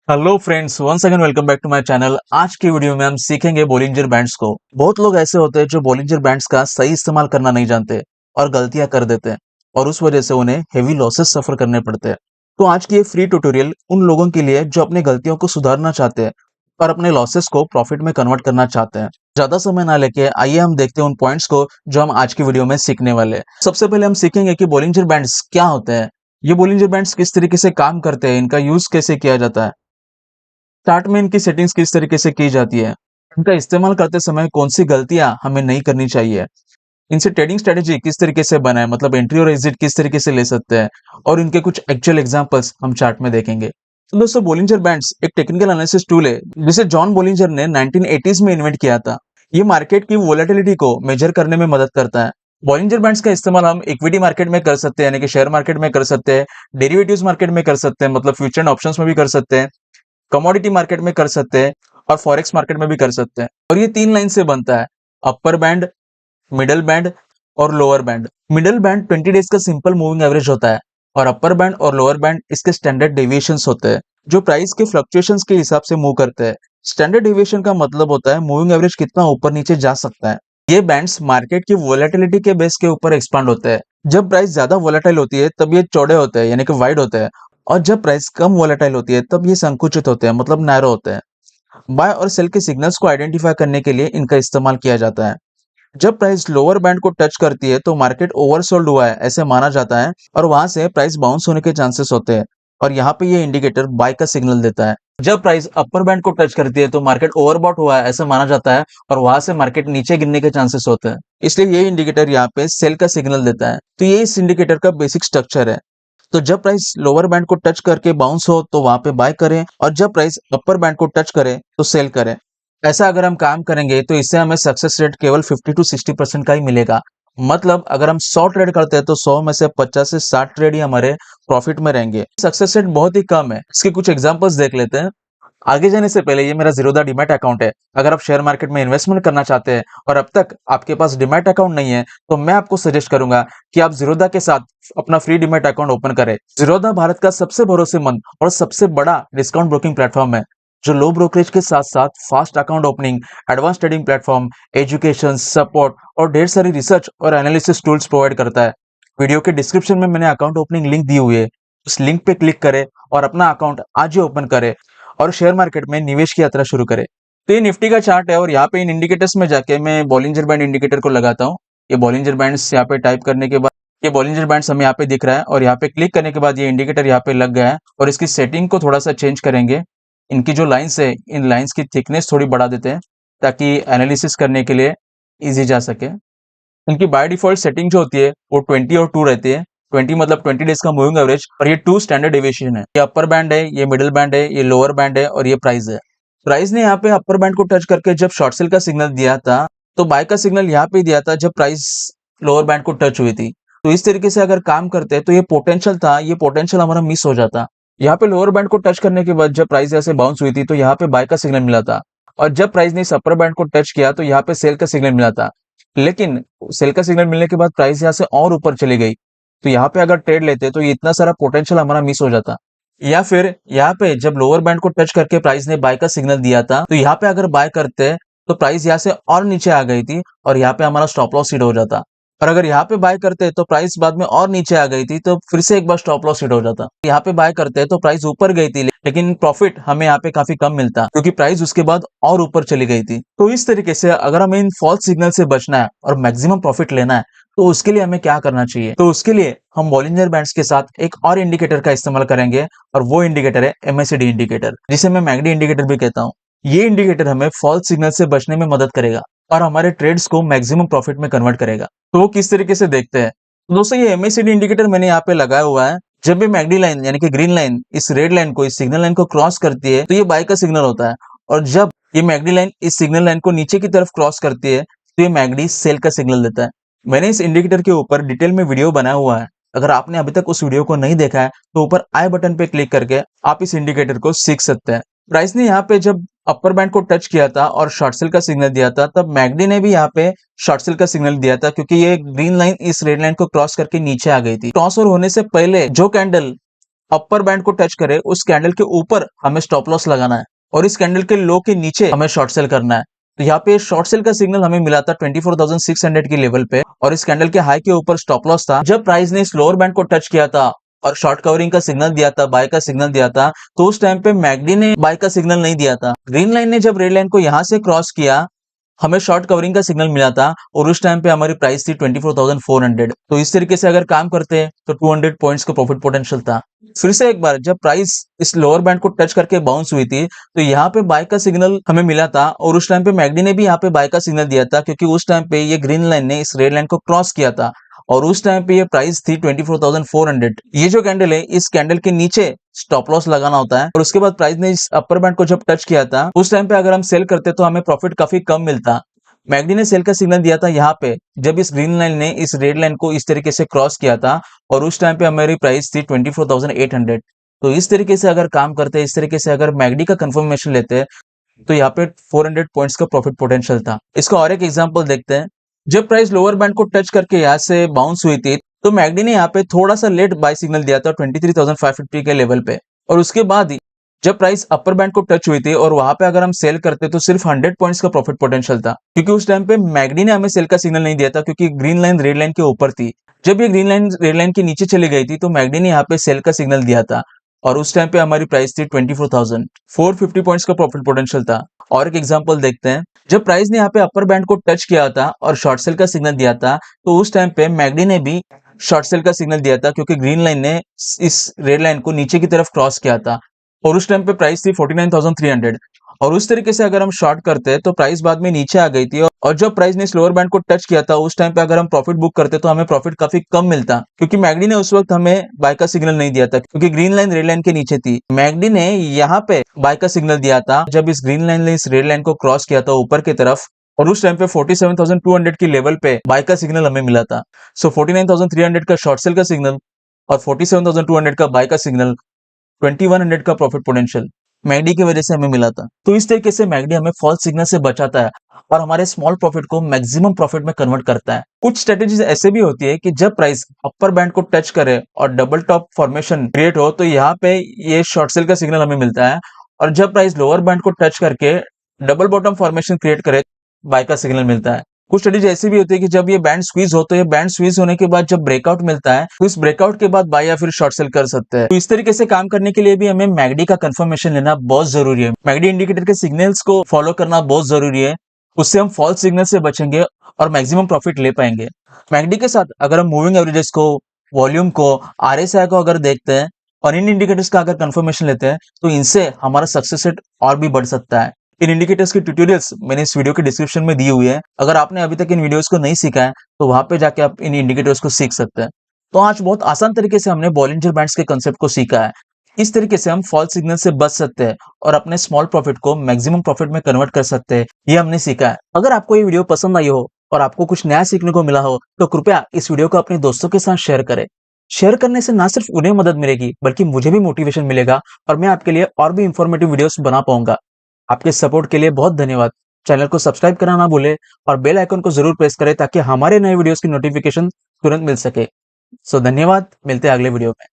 Hello friends, once again welcome back to my channel. आज की video में हम सीखेंगे बोलिंजर बैंड्स को। बहुत लोग ऐसे होते हैं जो बोलिंजर बैंड्स का सही इस्तेमाल करना नहीं जानते और गलतियां कर देते हैं और उस वजह से उन्हें हेवी लॉसेस सफर करने पड़ते हैं। तो आज की ये फ्री ट्यूटोरियल उन लोगों के लिए जो अपनी गलतियों को सुधारना चाहते हैं और अपने लॉसेस को प्रॉफिट में कन्वर्ट करना चाहते हैं। ज्यादा समय ना लेके आइए हम देखते हैं उन पॉइंट्स को जो हम आज की वीडियो में सीखने वाले हैं। सबसे पहले हम सीखेंगे कि बोलिंजर बैंड्स क्या होते हैं, ये बोलिंजर बैंड्स किस तरीके से काम करते हैं, इनका यूज कैसे किया जाता है, स्टार्ट में इनकी सेटिंग्स किस तरीके से की जाती है, इनका इस्तेमाल करते समय कौन सी गलतियां हमें नहीं करनी चाहिए, इनसे ट्रेडिंग स्ट्रेटेजी किस तरीके से बनाए, मतलब एंट्री और एग्जिट किस तरीके से ले सकते हैं, और इनके कुछ एक्चुअल एग्जांपल्स हम चार्ट में देखेंगे। तो दोस्तों, बोलिंजर बैंड्स एक टेक्निकल एनालिसिस टूल है जिसे जॉन बोलिंजर ने 1980s में इन्वेंट किया था। ये मार्केट की वोलेटिलिटी को मेजर करने में मदद करता है। बॉलिंजर बैंड्स का इस्तेमाल हम इक्विटी मार्केट में कर सकते हैं, यानी कि शेयर मार्केट में कर सकते हैं, डेरिवेटिव्स मार्केट में कर सकते हैं, मतलब फ्यूचर एंड ऑप्शंस में भी कर सकते हैं, कमोडिटी मार्केट में कर सकते हैं और फॉरेक्स मार्केट में भी कर सकते हैं। और ये 3 लाइन से बनता है: अपर बैंड, मिडल बैंड और lower band. Middle band 20 days का सिंपल मूविंग एवरेज होता है और अपर बैंड और लोअर बैंड इसके स्टैंडर्ड डेविएशंस होते हैं जो प्राइस के फ्लक्चुएशंस के हिसाब से मूव करते हैं। स्टैंडर्ड डेविएशन का मतलब होता है मूविंग एवरेज कितना ऊपर नीचे जा सकता है। ये बैंड्स मार्केट की वोलेटिलिटी के बेस के ऊपर एक्सपांड होते हैं। जब प्राइस ज्यादा वोलेटाइल होती है तब ये चौड़े होते हैं, यानी कि वाइड होते हैं, और जब प्राइस कम वोलेटाइल होती है तब ये संकुचित होते हैं, मतलब नैरो होते हैं। बाय और सेल के सिग्नल्स को आइडेंटिफाई करने के लिए इनका इस्तेमाल किया जाता है। जब प्राइस लोअर बैंड को टच करती है तो मार्केट ओवरसोल्ड हुआ है ऐसे माना जाता है और वहां से प्राइस बाउंस होने के चांसेस होते हैं, और यहाँ पे ये इंडिकेटर बाय का सिग्नल देता है। जब प्राइस अपर बैंड को टच करती है तो मार्केट ओवरबॉट हुआ है ऐसा माना जाता है और वहां से मार्केट नीचे गिरने के चांसेस होते हैं, इसलिए ये इंडिकेटर यहाँ पे सेल का सिग्नल देता है। तो ये इस इंडिकेटर का बेसिक स्ट्रक्चर है। तो जब प्राइस लोअर बैंड को टच करके बाउंस हो तो वहां पे बाय करें, और जब प्राइस अपर बैंड को टच करे तो सेल करें। ऐसा अगर हम काम करेंगे तो इससे हमें सक्सेस रेट केवल 50 to 60% का ही मिलेगा। मतलब अगर हम 100 ट्रेड करते हैं तो 100 में से 50 से 60 ट्रेड ही हमारे प्रॉफिट में रहेंगे। सक्सेस रेट बहुत ही कम है। इसके कुछ एग्जांपल्स देख लेते हैं। आगे जाने से पहले, ये मेरा ज़ीरोधा डीमैट अकाउंट है। अगर आप शेयर मार्केट में इन्वेस्टमेंट करना चाहते हैं और अब तक आपके पास डीमैट अकाउंट नहीं है तो मैं आपको सजेस्ट करूंगा कि आप ज़ीरोधा के साथ अपना फ्री डीमैट अकाउंट ओपन करें। ज़ीरोधा भारत का सबसे भरोसेमंद और सबसे बड़ा डिस्काउंट ब्रोकिंग प्लेटफॉर्म है जो लो ब्रोकरेज के साथ साथ fast account opening, advance trading platform, education, support और ढेर सारी रिसर्च और एनालिसिस टूल्स प्रोवाइड करता है। वीडियो के डिस्क्रिप्शन में मैंने अकाउंट ओपनिंग लिंक दी हुई है, उस लिंक पे क्लिक करें और अपना अकाउंट आज ही ओपन करें और शेयर मार्केट में निवेश की यात्रा शुरू करें। तो ये निफ्टी का चार्ट है और यहाँ पे इन इंडिकेटर्स में जाके मैं बॉलिंजर बैंड इंडिकेटर को लगाता हूँ। ये बॉलिंजर बैंड्स यहाँ पे टाइप करने के बाद ये बॉलिंजर बैंड्स हमें यहाँ पे दिख रहा है और यहाँ पे क्लिक करने के बाद ये इंडिकेटर यहाँ पे लग गया है। और इसकी सेटिंग को थोड़ा सा चेंज करेंगे। इनकी जो लाइंस है, इन लाइंस की थिकनेस थोड़ी बढ़ा देते हैं ताकि एनालिसिस करने के लिए इजी जा सके। इनकी बाय डिफॉल्ट सेटिंग जो होती है वो 20 और 2 रहती है। 20 मतलब 20 डेज का मूविंग एवरेज, और ये 2 स्टैंडर्ड डेविएशन है। ये अपर बैंड है, ये मिडिल बैंड है, ये लोअर बैंड है और ये प्राइस है। प्राइस ने यहाँ पे अपर बैंड को टच करके जब शॉर्ट सेल का सिग्नल दिया था तो बाय का सिग्नल यहाँ पे दिया था जब प्राइस लोअर बैंड को टच हुई थी। तो इस तरीके से अगर काम करते तो ये पोटेंशियल था, ये पोटेंशियल हमारा मिस हो जाता। यहाँ पे लोअर बैंड को टच करने के बाद जब प्राइस यहाँ से बाउंस हुई थी तो यहाँ पे बाय का सिग्नल मिला था, और जब प्राइस ने इस अपर बैंड को टच किया तो यहाँ पे सेल का सिग्नल मिला था। लेकिन सेल का सिग्नल मिलने के बाद प्राइस यहाँ से और ऊपर चली गई, तो यहाँ पे अगर ट्रेड लेते तो ये इतना सारा पोटेंशियल हमारा मिस हो जाता। या फिर यहाँ पे जब लोअर बैंड को टच करके प्राइस ने बाय का सिग्नल दिया था तो यहाँ पे अगर बाय करते तो प्राइस यहाँ से और नीचे आ गई थी और यहाँ पे हमारा स्टॉप लॉस हिट हो जाता। और अगर यहाँ पे बाय करते तो प्राइस बाद में और नीचे आ गई थी तो फिर से एक बार स्टॉप लॉस हिट हो जाता। यहाँ पे बाय करते तो प्राइस ऊपर गई थी लेकिन प्रॉफिट हमें यहाँ पे काफी कम मिलता क्योंकि प्राइस उसके बाद और ऊपर चली गई थी। तो इस तरीके से अगर हमें इन फॉल्स सिग्नल से बचना है और मैक्सिमम प्रॉफिट लेना है तो उसके लिए हमें क्या करना चाहिए? तो उसके लिए हम बॉलिंजर बैंड्स के साथ एक और इंडिकेटर का इस्तेमाल करेंगे और वो इंडिकेटर है MACD इंडिकेटर, जिसे मैं मैकडी इंडिकेटर भी कहता हूँ। ये इंडिकेटर हमें फॉल्स सिग्नल से बचने में मदद करेगा और हमारे ट्रेड्स को मैक्सिमम प्रॉफिट में कन्वर्ट करेगा। तो वो किस तरीके से देखते हैं? तो दोस्तों, ये MACD इंडिकेटर मैंने यहाँ पे लगाया हुआ है। जब भी मैकडी लाइन यानी कि ग्रीन लाइन इस रेड लाइन को, इस सिग्नल लाइन को क्रॉस करती है तो ये बाय का सिग्नल होता है, और जब ये मैकडी लाइन इस सिग्नल लाइन को नीचे की तरफ क्रॉस करती है तो ये मैकडी सेल का सिग्नल देता है। मैंने इस इंडिकेटर के ऊपर डिटेल में वीडियो बनाया हुआ है। अगर आपने अभी तक उस वीडियो को नहीं देखा है तो ऊपर आई बटन पे क्लिक करके आप इस इंडिकेटर को सीख सकते हैं। प्राइस ने यहाँ पे जब अपर बैंड को टच किया था और शॉर्ट सेल का सिग्नल दिया था तब मैकडी ने भी यहाँ पे शॉर्ट सेल का सिग्नल दिया था क्योंकि ये ग्रीन लाइन इस रेड लाइन को क्रॉस करके नीचे आ गई थी। टॉस ओवर होने से पहले जो कैंडल अपर बैंड को टच करे उस कैंडल के ऊपर हमें स्टॉप लॉस लगाना है और इस कैंडल के लो के नीचे हमें शॉर्ट सेल करना है। तो यहाँ पे शॉर्ट सेल का सिग्नल हमें मिला था 24,600 की लेवल पे और इस कैंडल के हाई के ऊपर स्टॉप लॉस था। जब प्राइस ने इस लोअर बैंड को टच किया था और शॉर्ट कवरिंग का सिग्नल दिया था, बाय का सिग्नल दिया था, तो उस टाइम पे मैकडी ने बाय का सिग्नल नहीं दिया था। ग्रीन लाइन ने जब रेड लाइन को यहाँ से क्रॉस किया, हमें शॉर्ट कवरिंग का सिग्नल मिला था और उस टाइम पे हमारी प्राइस थी 24,400। तो इस तरीके से अगर काम करते तो 200 पॉइंट्स का प्रॉफिट पोटेंशियल था। फिर से एक बार जब प्राइस इस लोअर बैंड को टच करके बाउंस हुई थी तो यहाँ पे बाय का सिग्नल हमें मिला था और उस टाइम पे मैकडी ने भी यहाँ पे बाय का सिग्नल दिया था, क्योंकि उस टाइम पे ये ग्रीन लाइन ने इस रेड लाइन को क्रॉस किया था और उस टाइम पे ये प्राइस थी 24,400। ये जो कैंडल है, इस कैंडल के नीचे स्टॉप लॉस लगाना होता है और उसके बाद प्राइस ने इस अपर बैंड को जब टच किया था उस टाइम पे अगर हम सेल करते तो हमें प्रॉफिट काफी कम मिलता। मैकडी ने सेल का सिग्नल दिया था यहाँ पे जब इस ग्रीन लाइन ने इस रेड लाइन को इस तरीके से क्रॉस किया था और उस टाइम पे हमारी प्राइस थी 24,800। तो इस तरीके से अगर काम करते, इस तरीके से अगर मैकडी का कंफर्मेशन लेते तो यहाँ पे 400 पॉइंट्स का प्रॉफिट पोटेंशियल था। इसका और एक एग्जांपल देखते हैं। जब प्राइस लोअर बैंड को टच करके यहाँ से बाउंस हुई थी तो मैकडी ने यहाँ पे थोड़ा सा लेट बाय सिग्नल दिया था 23,550 के लेवल पे और उसके बाद ही जब प्राइस अपर बैंड को टच हुई थी और वहां पे अगर हम सेल करते तो सिर्फ 100 पॉइंट्स का प्रॉफिट पोटेंशियल था, क्योंकि उस टाइम पे मैकडी ने हमें सेल का सिग्नल नहीं दिया था क्योंकि ग्रीन लाइन रेड लाइन के ऊपर थी। जब ये ग्रीन लाइन रेड लाइन के नीचे चली गई थी तो मैकडी ने यहाँ पे सेल का सिग्नल दिया था और उस टाइम पे हमारी प्राइस थी 24,450 पॉइंट्स का प्रॉफिट पोटेंशियल था। और एक एग्जांपल देखते हैं। जब प्राइस ने यहाँ पे अपर बैंड को टच किया था और शॉर्ट सेल का सिग्नल दिया था तो उस टाइम पे मैकडी ने भी शॉर्ट सेल का सिग्नल दिया था, क्योंकि ग्रीन लाइन ने इस रेड लाइन को नीचे की तरफ क्रॉस किया था और उस टाइम पे प्राइस थी 49,300 और उस तरीके से अगर हम शॉर्ट करते तो प्राइस बाद में नीचे आ गई थी और जब प्राइस ने स्लोअर बैंड को टच किया था उस टाइम पे अगर हम प्रॉफिट बुक करते तो हमें प्रॉफिट काफी कम मिलता, क्योंकि मैकडी ने उस वक्त हमें बाय का सिग्नल नहीं दिया था क्योंकि ग्रीन लाइन रेड लाइन के नीचे थी। मैकडी ने यहाँ पे बाय का सिग्नल दिया था जब इस ग्रीन लाइन ने इस रेड लाइन को क्रॉस किया था ऊपर की तरफ और उस टाइम पे 47,200 की लेवल पे बाय का सिग्नल हमें मिला था। सो 49,300 का शॉर्ट सेल का सिग्नल और 47,200 का बाय का सिग्नल, 2100 का प्रॉफिट पोटेंशियल मैकडी की वजह से हमें मिला था। तो इस तरीके से मैकडी हमें फॉल्स सिग्नल से बचाता है और हमारे स्मॉल प्रॉफिट को मैक्सिमम प्रॉफिट में कन्वर्ट करता है। कुछ स्ट्रेटेजीज ऐसे भी होती है कि जब प्राइस अपर बैंड को टच करे और डबल टॉप फॉर्मेशन क्रिएट हो तो यहाँ पे ये शॉर्ट सेल का सिग्नल हमें मिलता है और जब प्राइस लोअर बैंड को टच करके डबल बॉटम फॉर्मेशन क्रिएट करे बाय का सिग्नल मिलता है। कुछ स्टडीज ऐसी भी होती है कि जब ये बैंड स्क्वीज हो तो ये बैंड स्क्वीज होने के बाद जब ब्रेकआउट मिलता है तो इस ब्रेकआउट के बाद बाय या फिर शॉर्ट सेल कर सकते हैं। तो इस तरीके से काम करने के लिए भी हमें मैकडी का कंफर्मेशन लेना बहुत जरूरी है। मैकडी इंडिकेटर के सिग्नल्स को फॉलो करना बहुत जरूरी है, उससे हम फॉल्स सिग्नल से बचेंगे और मैक्सिमम प्रॉफिट ले पाएंगे। मैकडी के साथ अगर हम मूविंग एवरेजेस को, वॉल्यूम को, आरएसआई को अगर देखते हैं और इन इंडिकेटर्स का अगर कंफर्मेशन लेते हैं तो इनसे हमारा सक्सेस रेट और भी बढ़ सकता है। इन इंडिकेटर्स की ट्यूटोरियल्स मैंने इस वीडियो के डिस्क्रिप्शन में दी हुई है। अगर आपने अभी तक इन वीडियोस को नहीं सीखा है तो वहां पे जाके आप इन इंडिकेटर्स को सीख सकते हैं। तो आज बहुत आसान तरीके से हमने बॉलिंजर बैंड्स के कंसेप्ट को सीखा है। इस तरीके से हम फॉल्स सिग्नल से बच सकते हैं और अपने स्मॉल प्रॉफिट को मैक्सिमम प्रॉफिट में कन्वर्ट कर सकते हैं, ये हमने सीखा है। अगर आपको ये वीडियो पसंद आई हो और आपको कुछ नया सीखने को मिला हो तो कृपया इस वीडियो को अपने दोस्तों के साथ शेयर करें। शेयर करने से ना सिर्फ उन्हें मदद मिलेगी बल्कि मुझे भी मोटिवेशन मिलेगा और मैं आपके लिए और भी इंफॉर्मेटिव वीडियोस बना पाऊंगा। आपके सपोर्ट के लिए बहुत धन्यवाद। चैनल को सब्सक्राइब करना ना भूले और बेल आइकन को जरूर प्रेस करें ताकि हमारे नए वीडियोस की नोटिफिकेशन तुरंत मिल सके। धन्यवाद, मिलते हैं अगले वीडियो में।